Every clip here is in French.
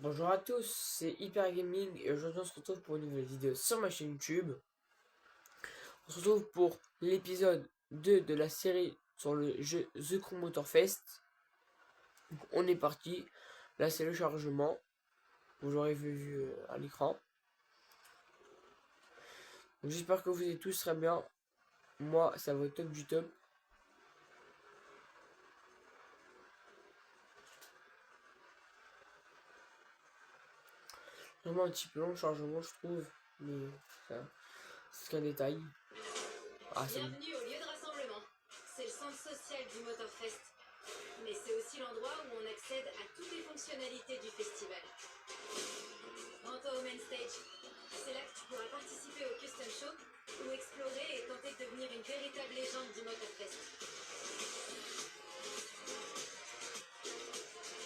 Bonjour à tous, c'est Hyper Gaming et aujourd'hui on se retrouve pour une nouvelle vidéo sur ma chaîne YouTube. On se retrouve pour l'épisode 2 de la série sur le jeu The Crew Motorfest. Donc on est parti, là c'est le chargement, vous l'aurez vu à l'écran. J'espère que vous êtes tous très bien, moi ça va au top du top. Vraiment un petit peu long le chargement je trouve, mais ça, c'est qu'un détail. Ah, bienvenue au lieu de rassemblement. C'est le centre social du Motorfest. Mais c'est aussi l'endroit où on accède à toutes les fonctionnalités du festival. Rends-toi au main stage. C'est là que tu pourras participer au custom show ou explorer et tenter de devenir une véritable légende du Motorfest.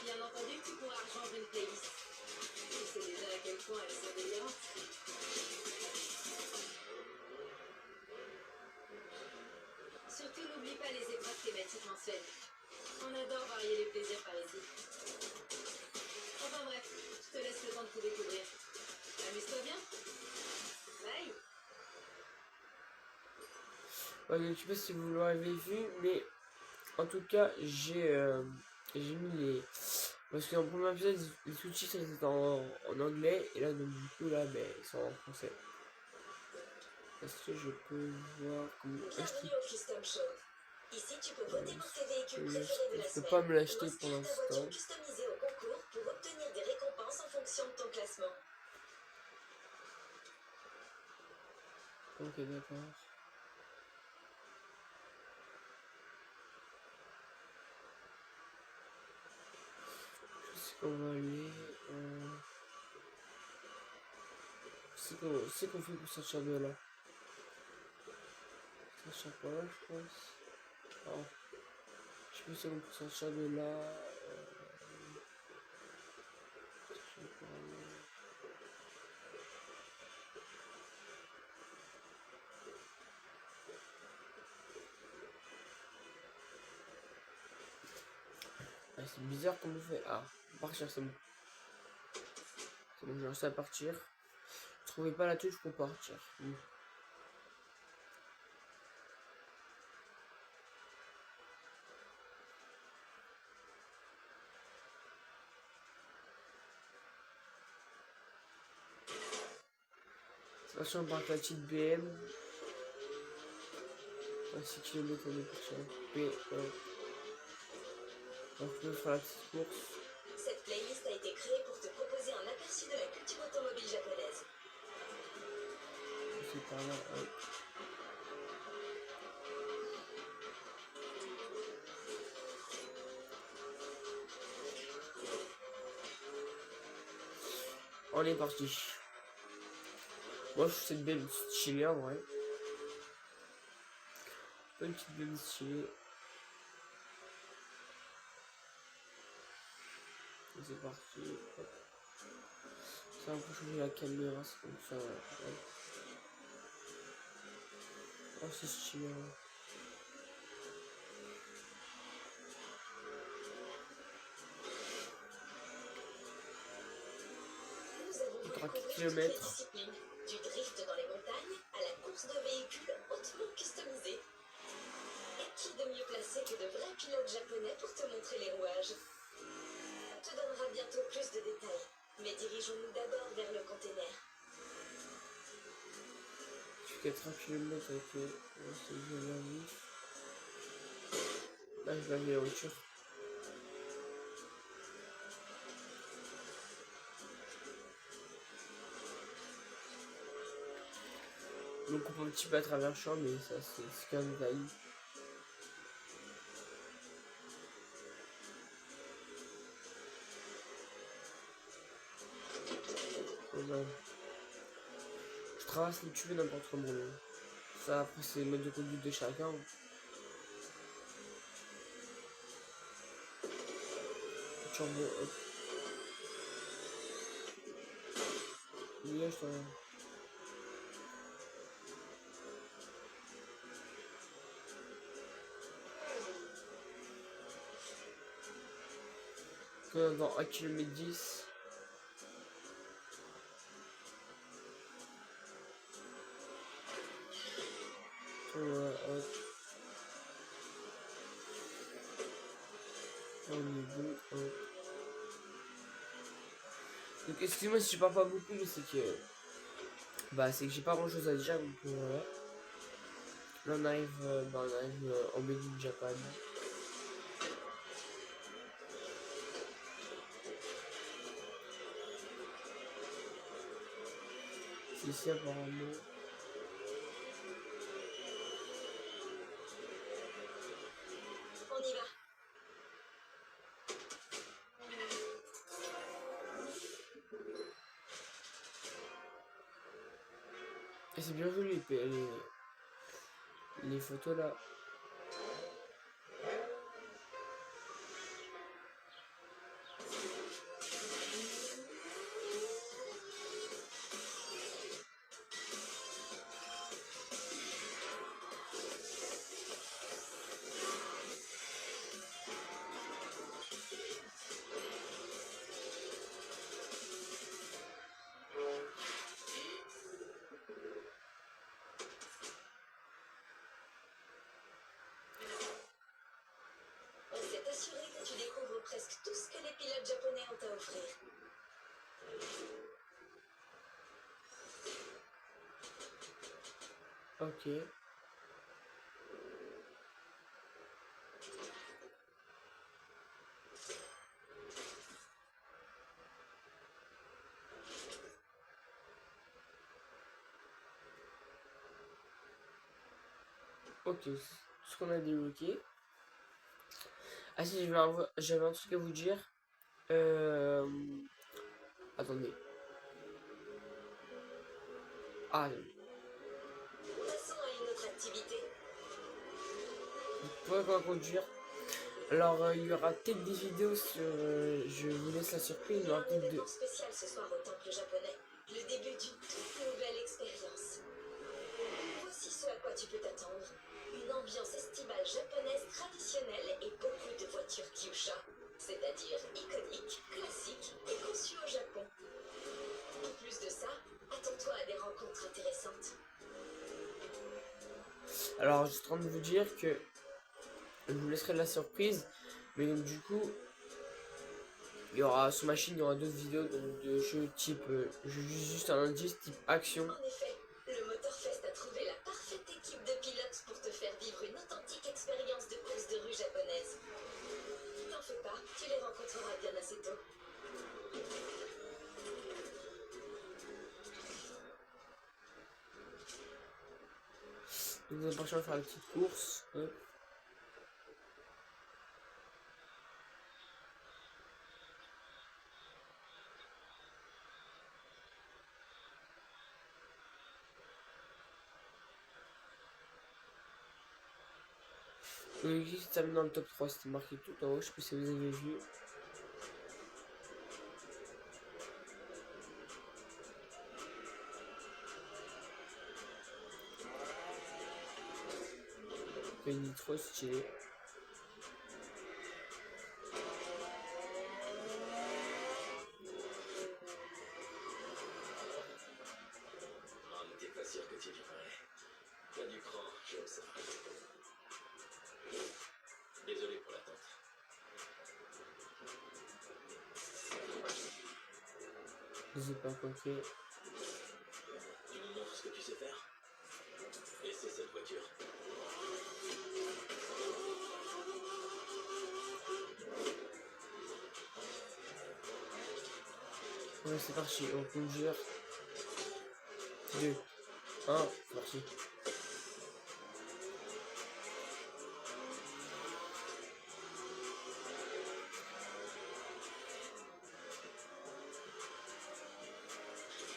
Bien entendu, tu pourras rejoindre une playlist. Tu sais déjà à quel point elles sont délirantes. Surtout, n'oublie pas les épreuves thématiques mensuelles. On adore varier les plaisirs par ici. Enfin bref, je te laisse le temps de tout découvrir. Amuse-toi bien. Bye. Ouais, je sais pas si vous l'avez vu, mais en tout cas j'ai mis les... Parce qu'en premier épisode, les sous-titres étaient en anglais, et là, donc, du coup, là, ben, ils sont en français. Est-ce que je peux voir comment acheter? Bienvenue au Custom Show. Ici, tu peux voter pour tes véhicules préférés de la Je peux semaine. pas me l'acheter pour Inscris ta voiture l'instant. customisée au concours pour obtenir des récompenses en fonction de ton classement. Ok, d'accord. Je sais qu'on va aller... C'est qu'on fait pour sortir de là. Sortir par là, je pense. Non. Je sais pas si on peut sortir de là. Sortir par là. Ah, c'est bizarre qu'on me fait. Ah, partir, c'est bon. C'est bon, j'ai réussi à partir. Je trouvais pas la touche pour partir. Attention, on part avec la petite BM. 6 km on est parti. Donc, je vais faire la petite course. Cette playlist a été créée pour te proposer un aperçu de la culture automobile japonaise. C'est par là. Hop. On est parti. Moi, je trouve cette belle stylée en vrai. Une petite belle stylée. C'est parti. Hop. Ça, on peut changer la caméra, c'est comme ça. Hop. Oh, c'est stylé. Ouais. 3 km. Du drift dans les montagnes à la course de véhicules hautement customisés. Et qui de mieux placé que de vrais pilotes japonais pour te montrer les rouages? On te donnera bientôt plus de détails, mais dirigeons-nous d'abord vers le container. Je fais 4 km avec ce jeu. Là, je vais aller en voiture. Donc on coupe un petit peu à travers le champ, mais ça c'est qu'un détail. Voilà. Je traverse les tubes n'importe comment. Ça après c'est le mode de conduite de chacun. Turbo, hop. Là, je t'en... Dans 1 km 10. Voilà, hop. On est bon, hop. Donc excusez-moi si je parle pas beaucoup, mais c'est que c'est que j'ai pas grand chose à dire, donc voilà. Là on arrive en Made in Japan. C'est ici apparemment. On y va. Et c'est bien joli les photos là. On s'est assuré que tu découvres presque tout ce que les pilotes japonais ont à offrir. Ok. Ok, ce qu'on a débloqué. Ah si, j'avais un truc à vous dire. Attendez. Ah, Passons à une autre activité. vous pourrez quoi conduire. Alors, il y aura peut-être des vidéos sur... je vous laisse la surprise, Il mais y a un un peu de... événement spécial ce soir au temple japonais. Le début d'une toute nouvelle expérience. Voici ce à quoi tu peux t'attendre. Une ambiance estivale japonaise traditionnelle et beaucoup de voitures Kyusha. C'est-à-dire iconiques, classiques et conçues au Japon. En plus de ça, attends-toi à des rencontres intéressantes. Alors, je suis en train de vous dire que je vous laisserai la surprise, mais donc du coup, il y aura sur ma chaîne, il y aura d'autres vidéos donc, de jeux type, juste un indice type action. En effet, le Motorfest a trouvé la parfaite équipe de pilotes pour te faire vivre une authentique expérience de course de rue japonaise. T'en fais pas, tu les rencontreras bien assez tôt. Donc, on va faire une petite course. Hop. Donc, ici, ça termine dans le top 3, c'était marqué tout en haut, je sais pas si vous avez vu. Une nitro stylé. Ah, mais t'es pas sûr que tu viendrais. T'as du cran, j'aime ça. Désolé pour l'attente. Je sais pas quoi faire. Tu nous montres ce que tu sais faire? Et c'est cette voiture. Ouais, c'est parti, on conduire. 2, 1, c'est parti.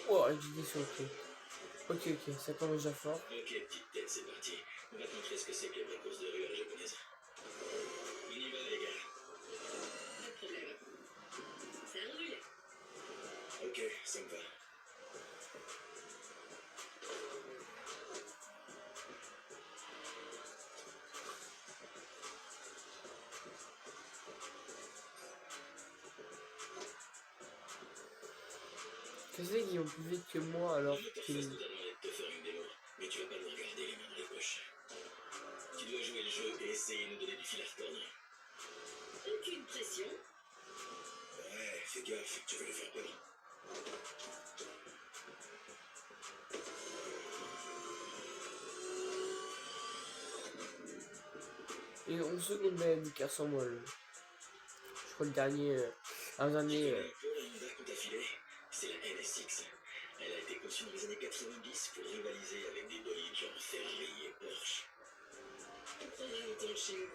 Oh, la vitesse, ok. Ok, ça commence déjà fort. Ok, petite tête, c'est parti. On va te montrer ce que c'est que les vraies courses de rue à la japonaise. On y va, les gars. Pas de problème. Ça roule. Ok, ça me va. Qu'est-ce qu'ils vont plus vite que moi alors Le qu'ils... Motorfest nous a demandé de te faire une démo, mais tu vas pas nous regarder les mains dans les poches. laisser nous donner du fil à retordre. Aucune pression. Ouais, fais gaffe, tu vas lui faire peur. Et 11 secondes même qui ressemble je crois le dernier, un dernier. Un peu la Honda qu'on t'a filée, c'est la NSX. Elle a été conçue dans les années 90 pour rivaliser avec des bolides genre Ferrari et Porsche. On prendra le temps de chez nous.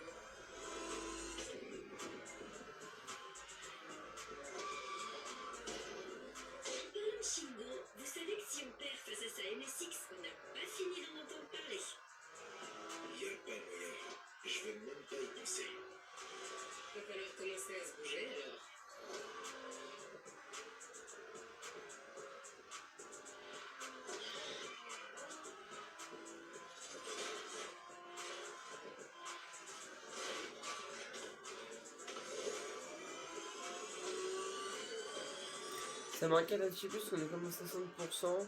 Parlons de Shingo, vous savez que si on perd face à sa MSX, on n'a pas fini d'en entendre parler. Y a pas moyen. Je veux même pas y penser. Va falloir commencer à se bouger alors. Ça m'inquiète un petit peu parce qu'on est comme à 60%.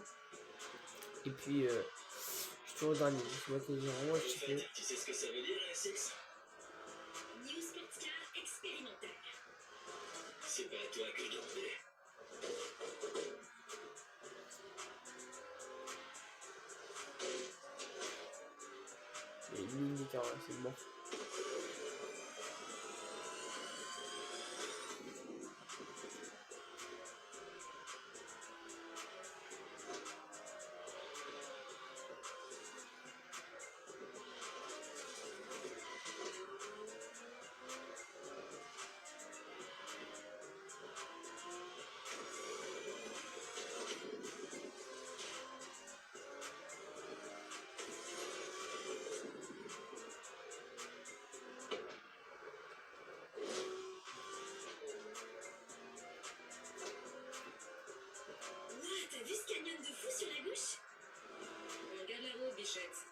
Et puis, je suis toujours au dernier. C'est moi qui ai vraiment un petit peu. Tu sais ce que ça veut dire, NSX? New Sports Car expérimental. C'est pas à toi que je demandais. Il y a une ligne d'écart là, c'est bon. Ouah, t'as vu ce canyon de fou sur la gauche? Regarde la roue, bichette.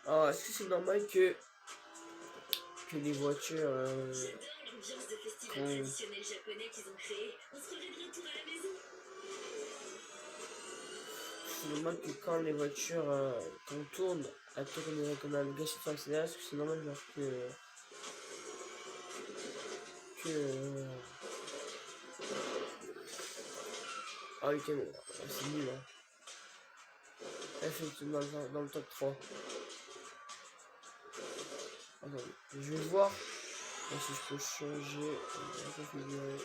Alors, est-ce que c'est normal que les voitures. J'adore l'ambiance de festival Quand- traditionnel japonais qu'ils ont créé. On se croirait de retour à la maison. C'est normal que quand les voitures. Quand on tourne, à toi qu'on a un gâchis sur l'accélérateur, est-ce que c'est normal genre que. Ah oui, ok, bon, c'est nul hein. Là, je suis dans le top 3. Attendez, je vais voir si je peux changer. Configurer.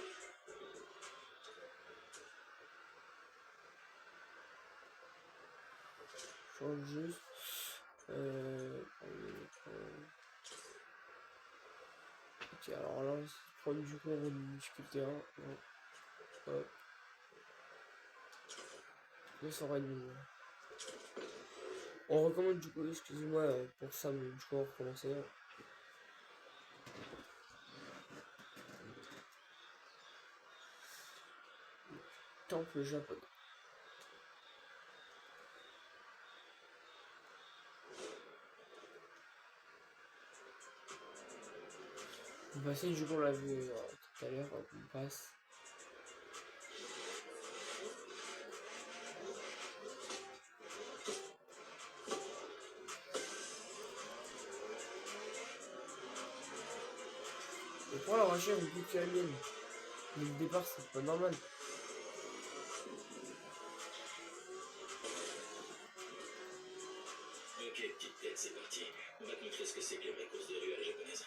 Change juste. Ok, alors là, c'est prendre du coup en difficulté 1. Non. Hop. 200 On recommande du coup, excusez-moi pour ça, mais du coup on va recommencer. Temple japonais. On va passer du coup on l'a vu tout à l'heure, on passe. Et pour la voiture, une plus que la mienne. Dès le départ, c'est pas normal. Ok, petite tête, c'est parti. On va te montrer ce que c'est que les vraies courses de rue à la japonaise.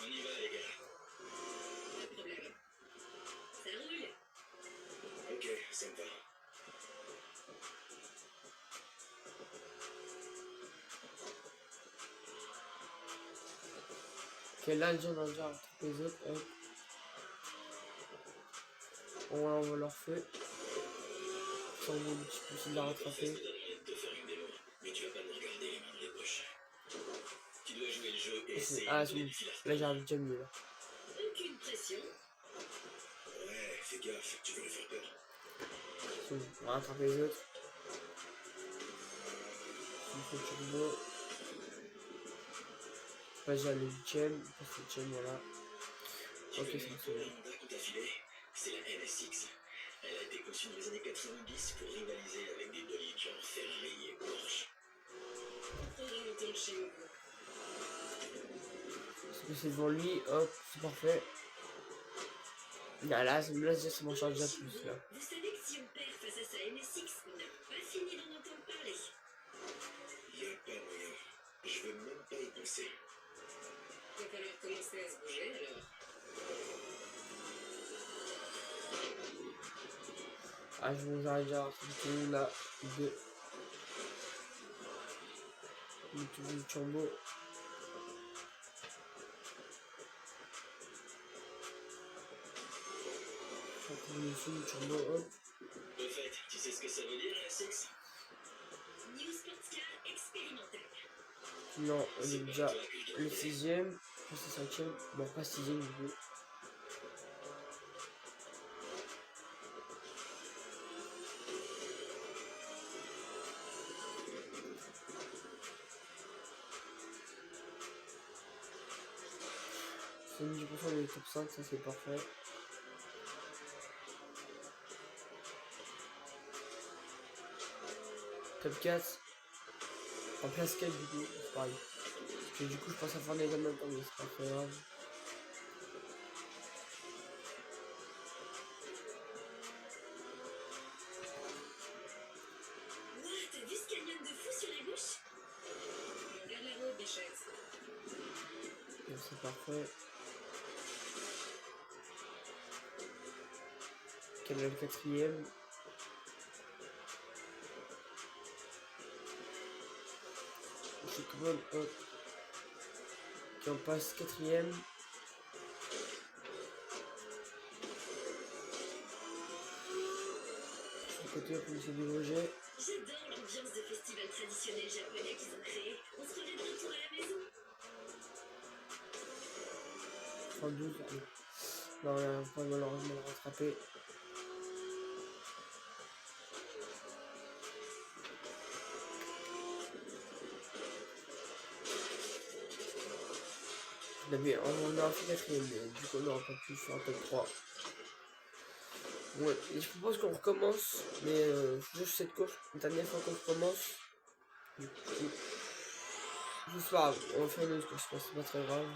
On y va, les gars. Pas de problème. Ça roule. Ok, ça me va. Ok, là, déjà, on a déjà rattrapé les autres. Hop. On va leur feu. Ça, on va un petit peu essayer de la rattraper. Fest nous a demandé de te faire une démo, mais tu vas pas nous regarder les mains dans les poches. Tu dois jouer le jeu et essayer Ah, de c'est donner bon. du fil à Là, retordre. j'ai déjà mieux là. Aucune pression. Ouais, gaffe, tu veux lui faire peur. On va rattraper les autres. Sulfo Turbo. Pas déjà le 8ème, passe le 8ème, voilà. Ok, c'est bon, c'est bon. La Honda qu'on t'a filée, c'est la NSX. Elle a été conçue dans les années 90 pour rivaliser avec des bolides genre Ferrari et Porsche. Parce que c'est devant lui, hop, c'est parfait. Là, ça m'en charge déjà plus, là. Vous savez que si on perd face à sa NSX, on n'a pas fini d'en entendre parler. Y a pas moyen. Je veux même pas y penser. Il va falloir commencer à se bouger alors. Ah, je vous arrête déjà, tout le monde là, deux. Le turbo. Le turbo, hop. De fait, tu sais ce que ça veut dire, NSX? New Sports Car expérimental. Non, on C'est est pas déjà toi que je dois le appeler. 6ème, je pense le 5ème, bon pas 6ème du coup. C'est 10% des top 5, ça c'est parfait. Top 4, en place 4 du coup, c'est pareil. Parce que du coup je pense à faire des examens en même temps, mais c'est pas très grave. Ouah, t'as vu ce canyon de fou sur la gauche? Regarde la route, Bichette. Donc c'est parfait. Quel est le 4ème? Je suis quand même hop. Qui on passe 4ème. Côté pour se déloger. J'adore l'ambiance de festival traditionnel japonais qu'ils ont créé. On se ferait de retour à la maison. 32, non, on va pas malheureusement le rattraper. On a fait 4ème, mais du coup on n'aura pas pu faire un top 3. Ouais, et je propose qu'on recommence, mais juste cette course, une dernière fois qu'on recommence. Du coup, juste pas grave, on va faire une autre course, c'est pas très grave.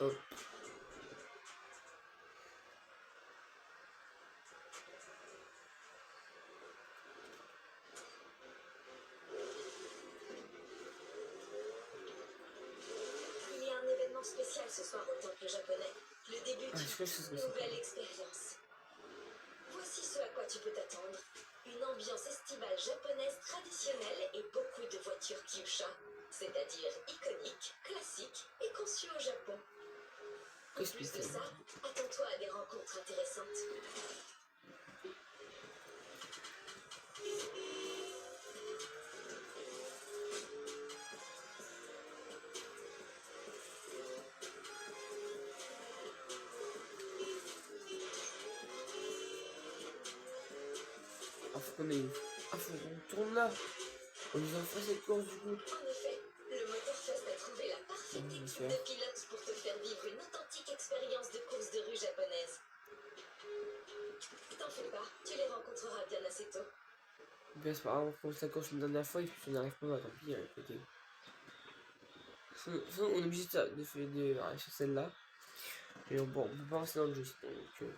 Hop. Il y a un événement spécial ce soir au temple japonais. Le début Ah, je sais ce que d'une c'est. nouvelle expérience. Voici ce à quoi tu peux t'attendre. Une ambiance estivale japonaise traditionnelle et beaucoup de voitures Kyusha, c'est-à-dire iconiques, classiques et conçues au Japon. En Qu'est-ce plus que de c'est? ça, attends-toi à des rencontres intéressantes. Ah, faut qu'on aille. Ah, faut qu'on tourne là. On nous en fait cette course du coup. En effet, le Motorfest a trouvé la parfaite Bon, équipe je vais de faire. pilotes pour te faire vivre une authentique expérience de course de rue japonaise. T'en fais pas, tu les rencontreras bien assez tôt. Bien, c'est pas grave, on recommence la course une dernière fois et puis si on n'y arrive pas, bah, tant pis, écoutez. Sinon, on est obligé de sur celle-là. Et bon, on peut pas rester dans le jeu sinon.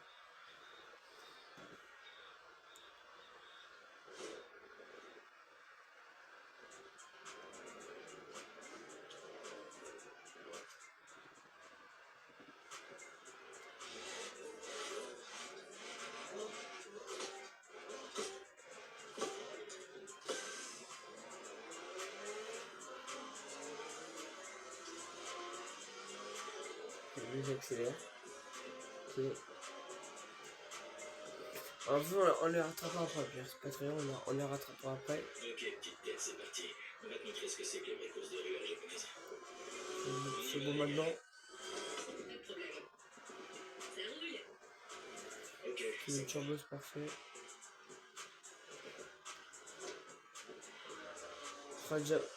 Donc, j'accélère. Ok. Enfin, on les rattrapera après, Pierre. C'est pas très long, on les rattrapera après. Ok, petite tête, c'est parti. On va te montrer ce que c'est que les vraies courses de rue à la japonaise. C'est bon maintenant. Pas de problème. Ça roule. Ok, Le turbo, c'est parfait.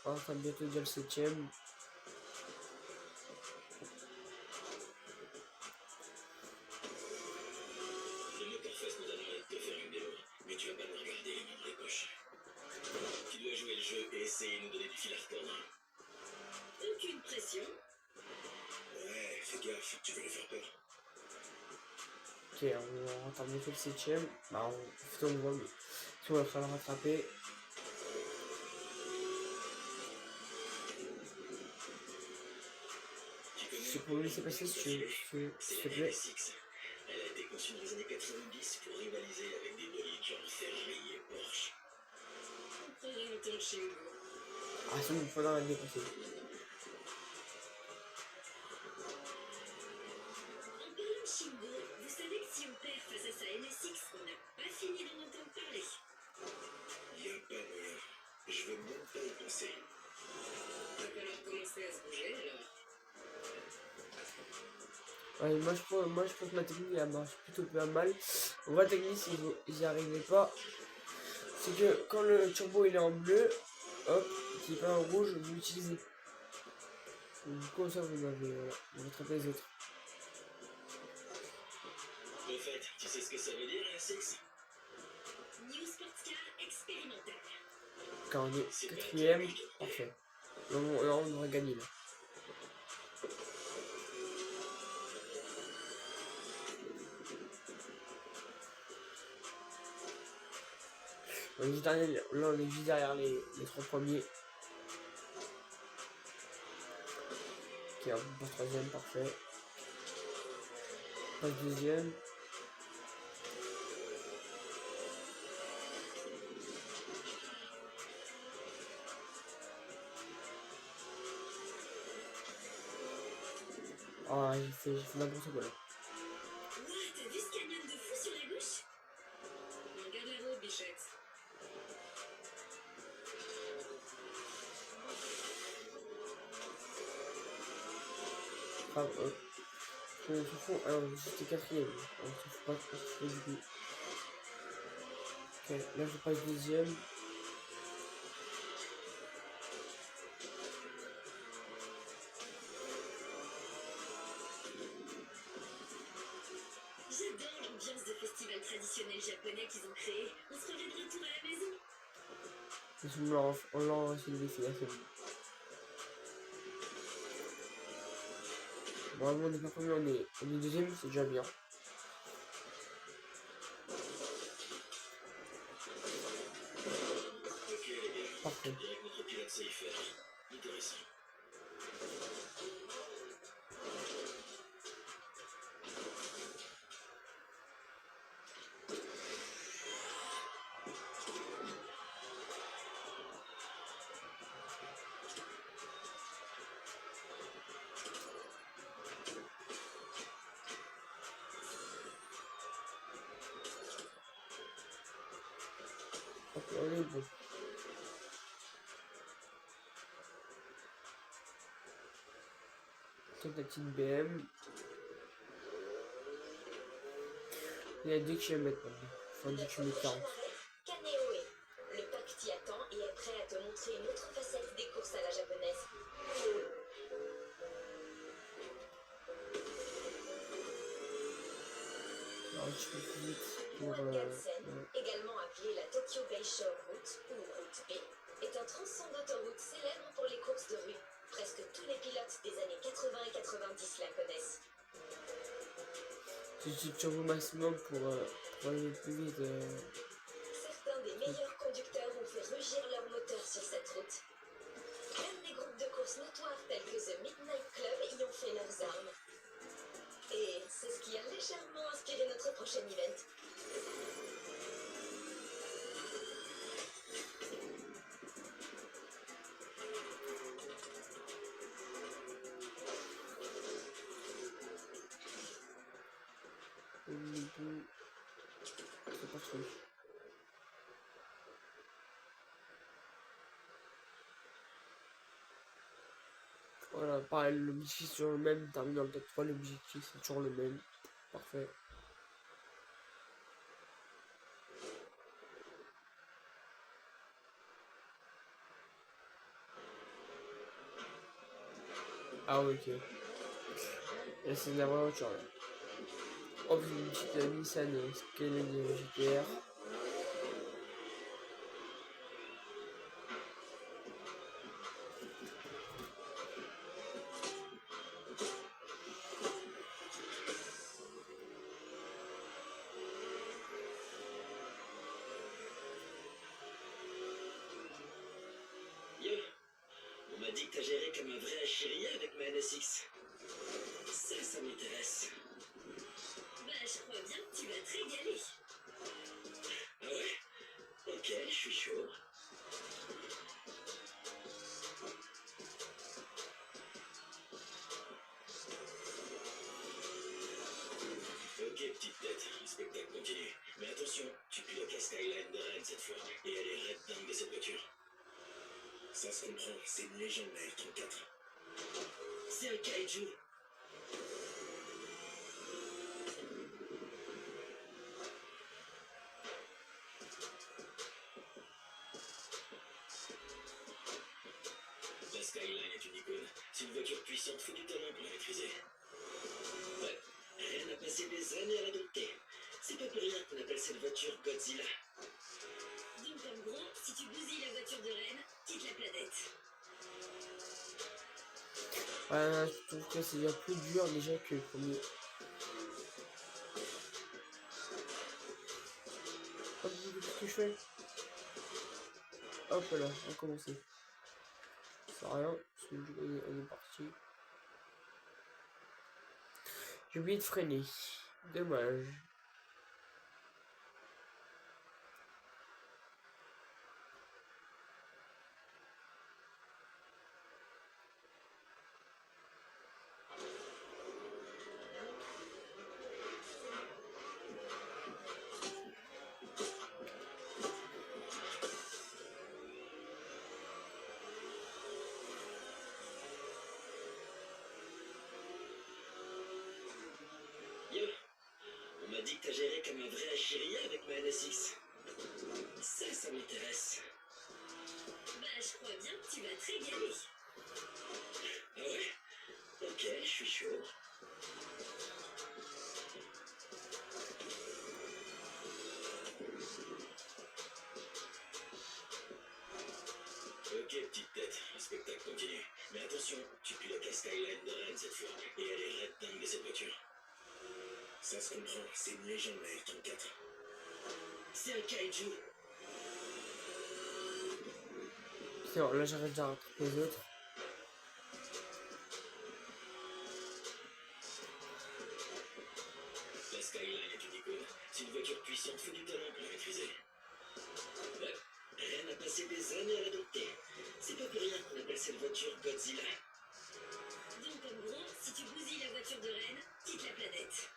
On sera bientôt déjà le 7ème. le Motorfest nous a demandé de te faire une démo, mais tu vas pas nous regarder les mains dans les poches. Tu dois jouer le jeu et essayer de nous donner du fil à retordre. Aucune pression. Ouais, fais gaffe, tu veux les faire peur. Ok, on entend bientôt le 7ème. Bah, on fait on voit, mais si on va falloir le rattraper. Je peux vous laisser passer s'il te plaît. NSX. Elle a été conçue dans les années 90 pour rivaliser avec des bolides genre Ferrari et Porsche. On prendrait le temps de Shingo. Ah, c'est bon, il faudra l'année passée. En parlant de Shingo, vous savez que si on perd face à sa NSX, on n'a pas fini d'en entendre parler. Y a pas moyen. Je veux même pas y penser. Va falloir commencer à se bouger alors. Ouais, moi je pense que ma technique elle marche plutôt pas mal. En vrai, technique, si vous y arrivez pas, c'est que quand le turbo il est en bleu, hop, qui est pas en rouge, vous l'utilisez. Du coup, ça vous avez vous rattrapez les autres. Au fait, tu sais ce que ça veut dire, NSX? New Sports Car expérimental. Quand on est 4ème, parfait. Là, on devrait gagner là. On est juste derrière, là, on est juste derrière les 3 premiers. Ok, on passe 3ème, parfait. On passe 2ème. Ah, j'ai fait n'importe quoi là. Ouah, t'as vu ce canyon de fou sur la gauche? Regarde la roue, bichette. Enfin, on s'en fout, alors j'étais 4ème. On s'en fout pas, on s'en fout du coup. Ok, là je passe 2ème. J'adore l'ambiance de festival traditionnel japonais qu'ils ont créé. On se remet de retour à la maison. On lance le défi, là c'est bon. Normalement on n'est pas premier, on est 2ème, c'est déjà bien. Ok, les gars. Parfait. On dirait que notre pilote sait y faire. Intéressant. Ok, on est bon. Top la petite BM. Il y a 2 km maintenant. Enfin 2 km 40. Kaneoe. Le pack t'y attend et est prêt à te montrer une autre facette des courses à la japonaise. Alors un petit peu plus vite pour... Wangansen, également appelée la Tokyo Bayshore Route ou Route B, est un tronçon d'autoroute célèbre pour les courses de rue. Presque tous les pilotes des années 80 et 90 la connaissent. J'ai le turbo maximum pour aller plus vite. Certains des meilleurs conducteurs ont fait rugir leur moteur sur cette route. Même des groupes de courses notoires tels que The Midnight Club y ont fait leurs armes. Et c'est ce qui a légèrement inspiré notre prochain event. C'est construit. Voilà, pareil, l'objectif c'est toujours le même, termine dans le top 3, l'objectif c'est toujours le même. Parfait. Ah ouais, ok. Et c'est la vraie voiture là. Oh, c'est une petite Nissan Scalade GTR. Yo, on m'a dit que t'as géré comme un vrai chéri avec ma NSX. Ça m'intéresse. Bah, je crois bien que tu vas te régaler. Ah ouais? Ok, je suis chaud. Ok, petite tête, le spectacle continue. Mais attention, tu pilotes la Skyline de Rennes cette fois, et elle est red dingue de cette voiture. Ça se comprend, c'est une légende la R34. C'est un kaiju. La Skyline est une icône. C'est une voiture puissante, faut du talent pour la maîtriser. Ouais, Rennes a passé des années à l'adopter. C'est pas pour rien qu'on appelle cette voiture Godzilla. Donc, en gros, si tu bousilles la voiture de Rennes, quitte la planète. Ouais, je trouve que c'est déjà plus dur déjà que le premier. Hop, qu'est-ce que je fais? Hop là, on va commencer. Ça sert à rien, parce que on est parti. J'ai oublié de freiner. Dommage. Yo, on m'a dit que t'as géré comme un vrai chéri avec ma NSX. Ça m'intéresse. Bah, je crois bien que tu vas te régaler. Ah ouais? Ok, je suis chaud. Ok, petite tête, le spectacle continue. Mais attention, tu pilotes la Skyline de Rennes cette fois, et elle est red dingue de cette voiture. Ça se comprend, c'est une légende la R34. C'est un kaiju. C'est bon, là j'arrête de rattraper les autres. La Skyline est une icône. C'est une voiture puissante, faut du talent pour la maîtriser. Ouais, Rennes a passé des années à l'adopter. C'est pas pour rien qu'on appelle cette voiture Godzilla. Donc, en gros, si tu bousilles la voiture de Rennes, quitte la planète.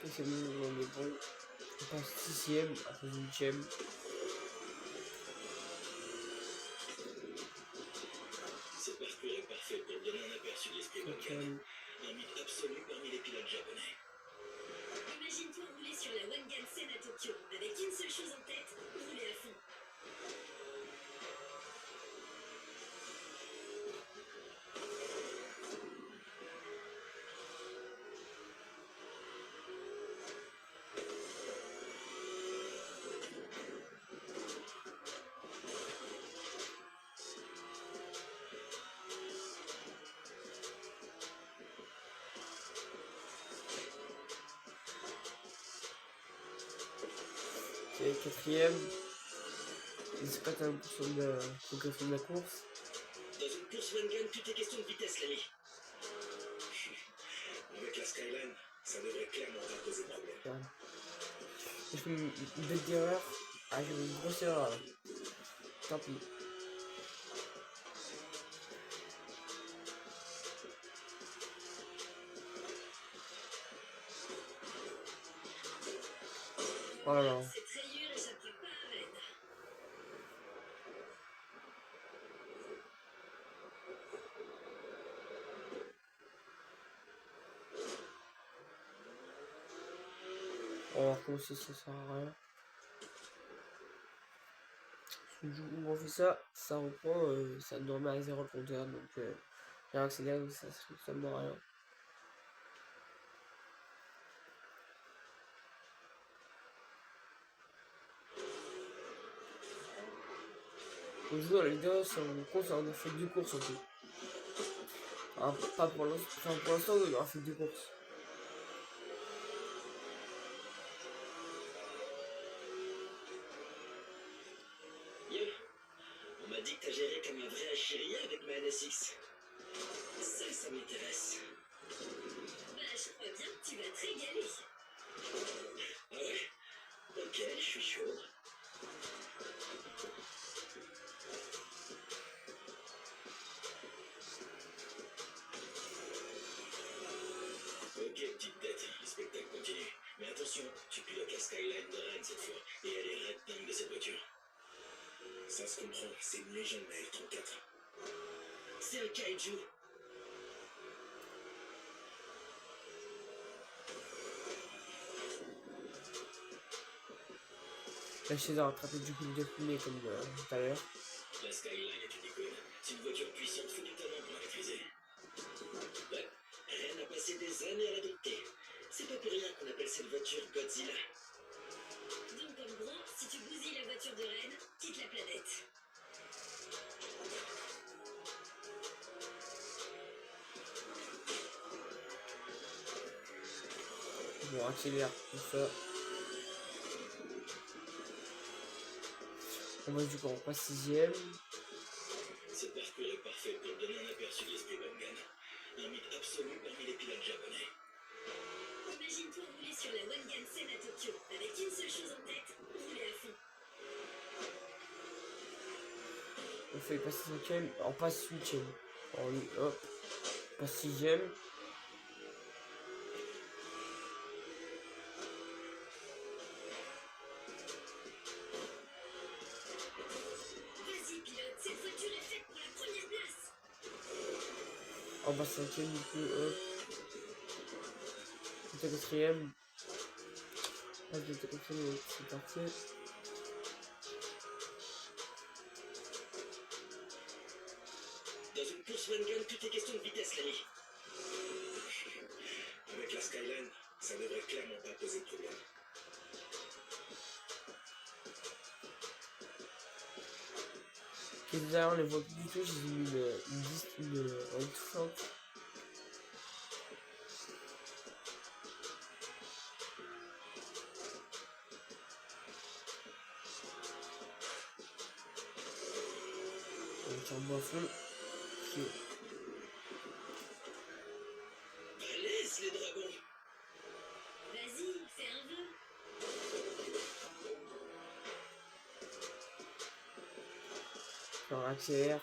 Ok, c'est bon, on est bon. On passe 6ème, après 8ème. Ce parcours est parfait pour donner un aperçu de l'esprit Wangan. Un mythe absolu parmi les pilotes japonais. Imagine-toi rouler sur la Wangan Sen à Tokyo, avec une seule chose en tête, rouler à fond. C'est 4ème. 51% de la progression de la course. Dans une course Wangan, tout est question de vitesse, l'ami. Avec la Skyline, ça devrait clairement pas poser problème. Voilà. J'ai fait une bête d'erreur. Ah, j'ai fait une grosse erreur là. Tant pis. Oh là là. Cette rayure échappera pas à Red. On va voir comment ça sert à rien. Du coup, on fait ça, ça reprend, ça nous remet à 0 le compteur, donc j'ai accéléré, donc ça sert absolument à rien. Donc, du coup, dans la vidéo, c'est en course, on a fait 2 courses en tout. Hein, pas pour l'instant, enfin, pour l'instant, on a fait 2 courses. Yo, on m'a dit que t'as géré comme un vrai chéri avec ma NSX. Ça m'intéresse. Bah, je crois bien que tu vas te régaler. Ah ouais? Ok, je suis chaud. Ok, petite tête, le spectacle continue. Mais attention, tu pilotes la Skyline de Rennes cette fois. Et elle est red dingue de cette voiture. Ça se comprend, c'est une légende, la R34. C'est un kaiju. Là, je suis à rattraper du coup le défilé comme tout à l'heure. La Skyline est une icône. C'est une voiture puissante, faut du talent pour la maîtriser. Ouais, Rennes a passé des années à l'adopter. C'est pas pour rien qu'on appelle cette voiture Godzilla. Donc, en gros, si tu bousilles la voiture de Red, quitte la planète. Bon, accélère tout ça. On va du coup, on passe 6ème. Ce parcours est parfait pour donner un aperçu de l'esprit Bangan. Un mythe absolu parmi les pilotes japonais. Imagine-toi rouler sur la Wangan-sen à Tokyo, avec une seule chose en tête, rouler à fond. On fait passer 5ème, on passe 8ème. Hop, on passe 6ème. Vas-y, pilote, cette voiture est faite pour la première place. On passe 5ème du coup, hop. On est 4ème. Hop, on est 4ème, c'est parti. Dans une course Wangan, tout est question de vitesse, l'ami. Avec la Skyline, ça devrait clairement pas poser de problème. Et d'ailleurs, on les voit plus du tout, j'ai mis une touchante. On turbo à fond. Balèze, les dragons! Vas-y, fais un vœu. On accélère.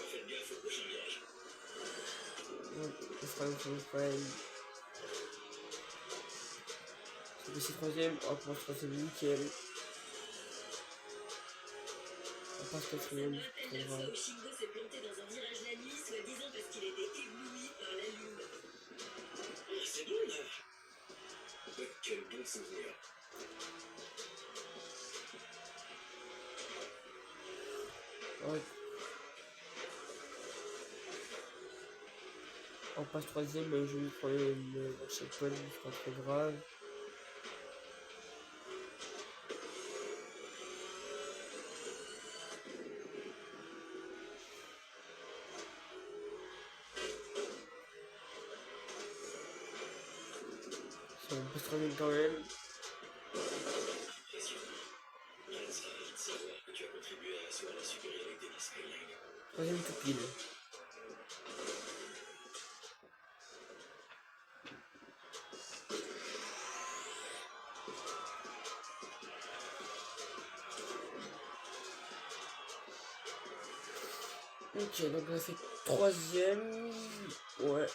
Faites gaffe au prochain virage. On fera une chose quand même. C'est passé 3ème, hop, on se passe nickel. On passe Ça me 4ème, rappelle très la fois grave. où Shingo s'est planté dans un virage la nuit, soi-disant parce qu'il était ébloui par la lune. Ah, c'est bon, là! Quel bon souvenir. Hop. On passe 3ème, je vais prendre une checkpoint, c'est pas très grave. Si on passe 3ème quand même. Impressionnant. Ren sera ravi de savoir que tu as contribué à asseoir la supériorité de la Skyline. 3ème tout pile. Ok, donc on a fait troisième. Ouais.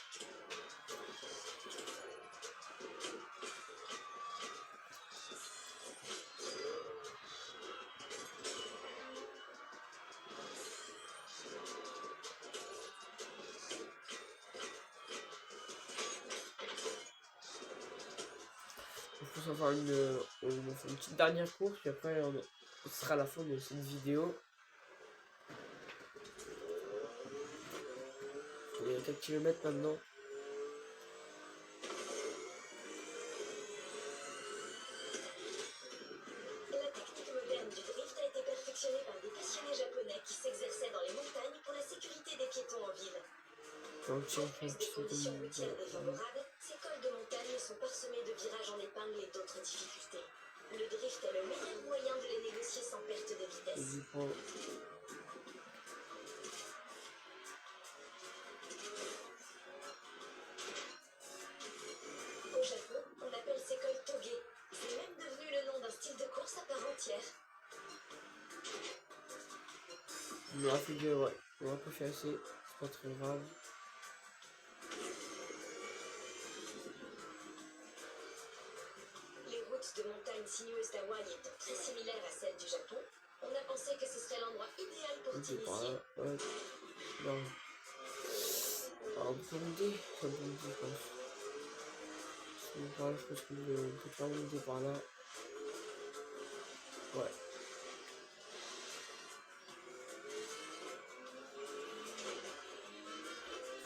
Je pense qu'on va faire on fait une petite dernière course, puis après ce sera la fin de cette vidéo. Il y a 4 km maintenant. La technique moderne du drift a été perfectionnée par des passionnés japonais qui s'exerçaient dans les montagnes pour la sécurité des piétons en ville. Donc, tiens, En plus des conditions routières défavorables, ces cols de montagne sont parsemés de virages en épingle et d'autres difficultés. Le drift est le meilleur moyen de les négocier sans perte de vitesse. Au Japon, on appelle ces cols toge. C'est même devenu le nom d'un style de course à part entière. On aura fait deux, ouais. On aura pas fait assez, c'est pas très grave. Les routes de montagne sinueuses d'Hawaï étant très similaires à celles du Japon, on a pensé que ce serait l'endroit idéal pour Ok, par t'initier. là, ouais. Non. Alors, on peut monter, ça peut monter, je pense. Donc, par là, je pense qu'on peut pas monter par là. Ouais.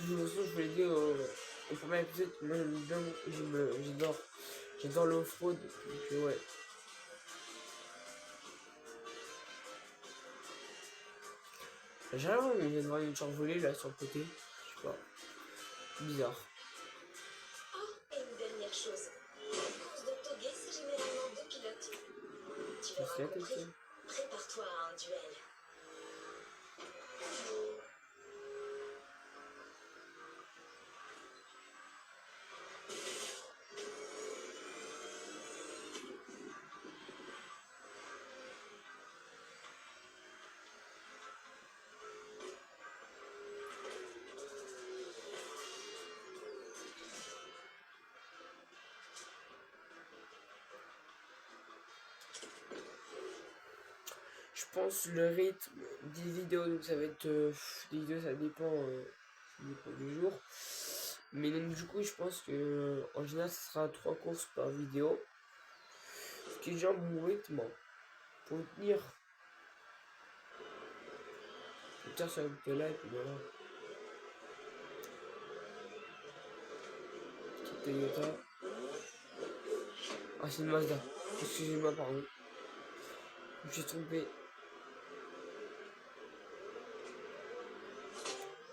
De toute façon, je vous l'ai dit au premier épisode, moi j'adore l'off-road, donc ouais. J'ai l'impression qu'il vient de voir une survolée là sur le côté, je sais pas, bizarre. Ah, et une dernière chose. La course de toge, c'est généralement deux pilotes. Tu Qu'est-ce l'auras qu'il y a, compris, Tokyo? prépare-toi à un duel. Je pense le rythme des vidéos, donc ça va être des vidéos, ça dépend du jour. Mais donc du coup je pense que en général ce sera 3 courses par vidéo. Ce qui est déjà mon rythme hein, pour le tenir. Je vais sur un là et puis voilà. Petite Toyota. Ah c'est une Mazda. Excusez-moi pardon. Je me suis trompé.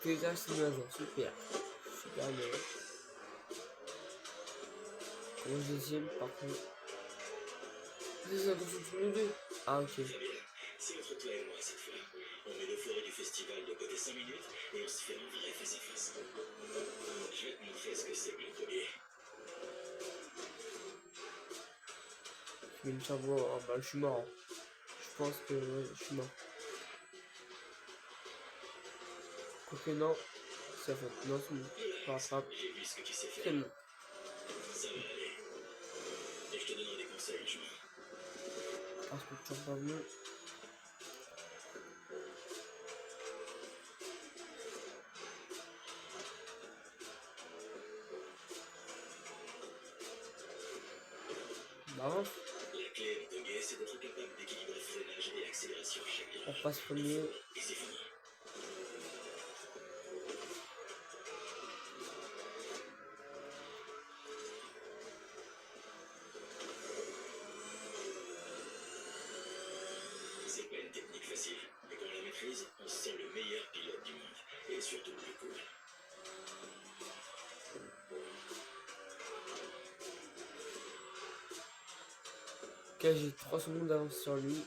Toyota c'est une Mazda. Super. Super mais. Pour le deuxième par contre. C'est attention tous les deux. Ah ok. Très bien. C'est entre toi et moi cette fois. On met le forêt du festival de côté 5 minutes et on se fait un vrai face à face. Je vais te montrer ce que c'est que le toge. Je vais me faire voir. Ah bah je suis mort. Hein. Je pense que ouais, je suis mort. Quoique non. Ça fait. Non c'est bon. Je rattrape. J'ai vu ce que tu sais C'est faire. bon. Ça va aller. Et je te donnerai des conseils, je vois. Inspecteur Pavlov. Bah, La clé du toge, c'est d'être capable d'équilibrer freinage et accélération à chaque on virage. passe premier. Et c'est fini. C'est pas une technique facile, mais quand on la maîtrise, on se sent le meilleur pilote du monde. Et surtout le plus cool. Ok, j'ai 3 secondes d'avance sur lui.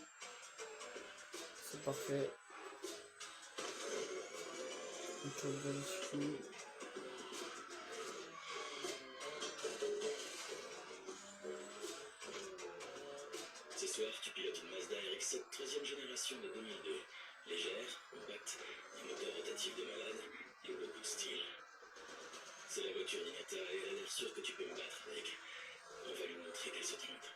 C'est parfait. Donc, on vérifie. Ce soir, tu pilotes une Mazda RX-7 troisième génération de 2002. Légère, compacte, un moteur rotatif de malade et beaucoup de style. C'est la voiture d'Inata et elle a l'air sûre que tu peux me battre avec. On va lui montrer qu'elle se trompe.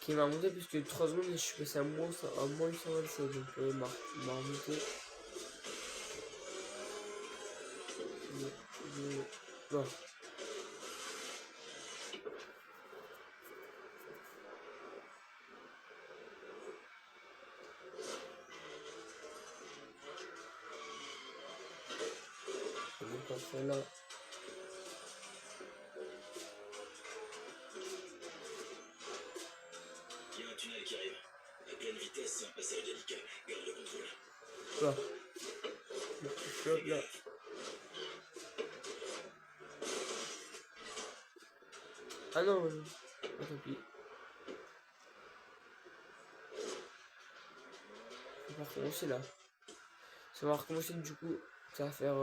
Qui m'a remonté plus que 3 secondes et je suis passé à moins 127, donc il m'a remonté. Non. C'est bon, pas fait là. Il y a un tunnel qui arrive. À pleine vitesse, c'est un passage délicat. Garde le contrôle. Là. Là. Ah non, ah, tant pis. On va recommencer là. Ça va recommencer du coup. Ça va faire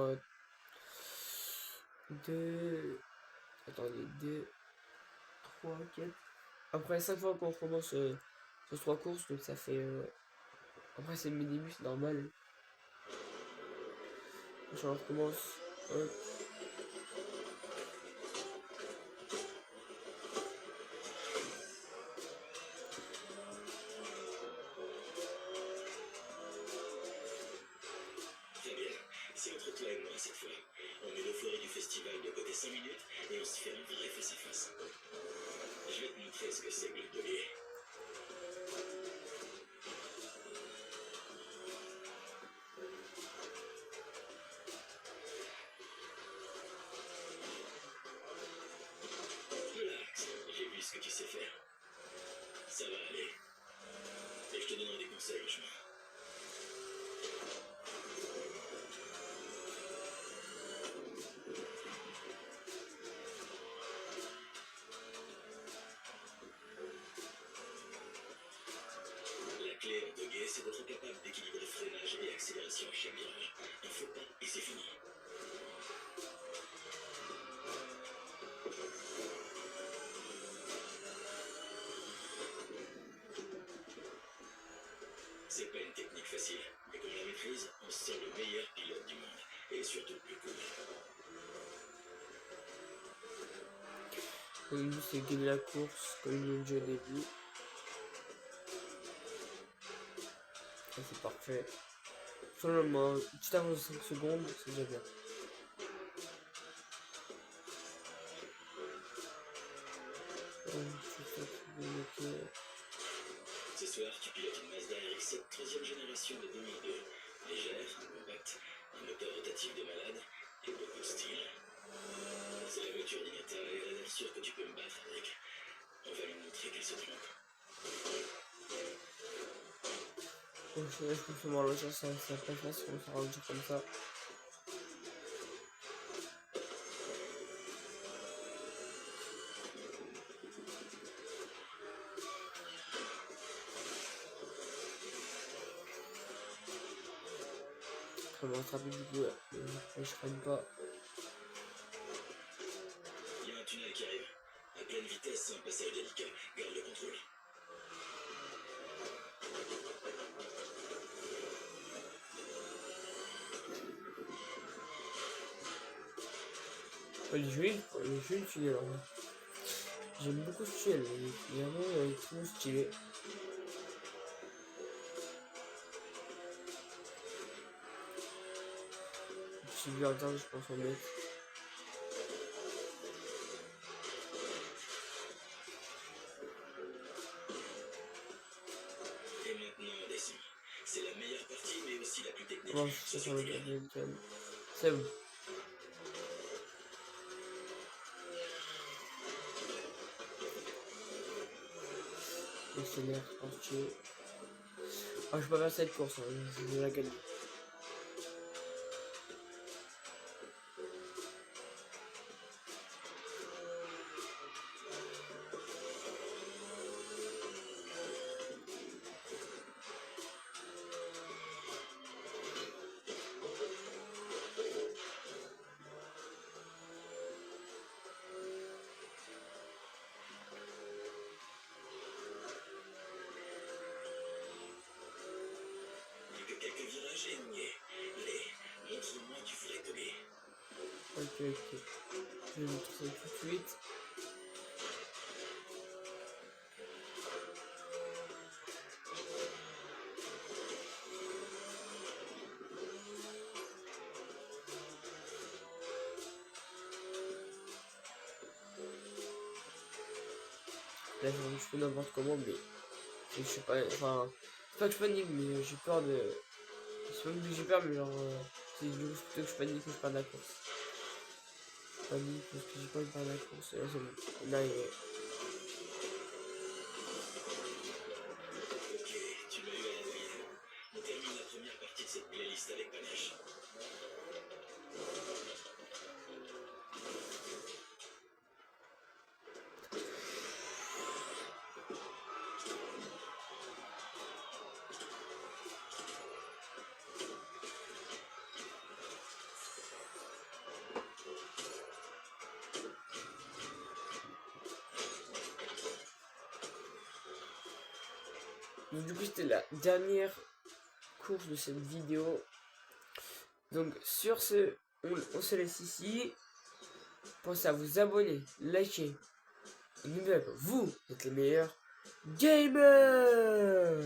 2. Attendez, 2, 3, 4. Après 5 fois qu'on recommence sur 3 courses, donc ça fait. Après c'est mes débuts, c'est normal. Je recommence. Hop. Très bien. C'est entre toi et moi cette fois. On met l'euphorie du festival de côté 5 minutes et on se fait un vrai face à face. Je vais te montrer ce que c'est que le taulier. Relax, j'ai vu ce que tu sais faire. Ça va aller. Et je te donnerai des conseils en chemin. La clé en toguet, c'est d'être capable d'équilibrer freinage et accélération à chaque virage. Un faux pas et c'est fini. C'est pas une technique facile, mais quand on la maîtrise, on se sent le meilleur pilote du monde. Et surtout le plus cool. Le but c'est gagner la course, comme ils l'ont dit au début. Ça c'est parfait. Seulement, une petite avance de 5 secondes, c'est déjà bien. Ce soir, tu pilotes une Mazda RX-7 troisième génération de 2002. Légère, compacte, un moteur rotatif de malade et beaucoup de style. C'est la voiture d'Inata et elle a l'air sûre que tu peux me battre avec. On va lui montrer qu'elle se trompe. Donc, je peux faire mon loger, ça pas facile, on s'en ralentir comme ça. On va rattraper du coup, je freine pas. Il y a un tunnel qui arrive. À pleine vitesse, c'est un passage délicat. Garde le contrôle. Les jeux le tunnel alors. J'aime beaucoup ce tunnel, il est vraiment trop stylé. Petit vue interne, je pense en mettre. Et maintenant, on descend. C'est la meilleure partie, mais aussi la plus technique. Comment je fais sur le calme. C'est bon. Accélère, parti. Ah, je peux pas faire cette course, hein, je vais la gagner. gagner. Allez, montre-moi du vrai Toby. Ok. Je vais vous montrer ça tout de suite. Là, je fais n'importe comment, mais je suis pas. Enfin, c'est pas que je panique, mais j'ai peur de. C'est pas que j'ai peur, mais genre. C'est du coup plutôt que je panique que je pars de la course. Je panique parce que j'ai pas envie de perdre la course. Et là, c'est bon. On est arrivé. Ok, tu m'as eu à la deuxième. On termine la première partie de cette playlist avec panache. Donc, du coup, c'était la dernière course de cette vidéo. Donc, sur ce, on se laisse ici. Pensez à vous abonner, liker. Et n'oubliez pas, vous êtes les meilleurs gamers.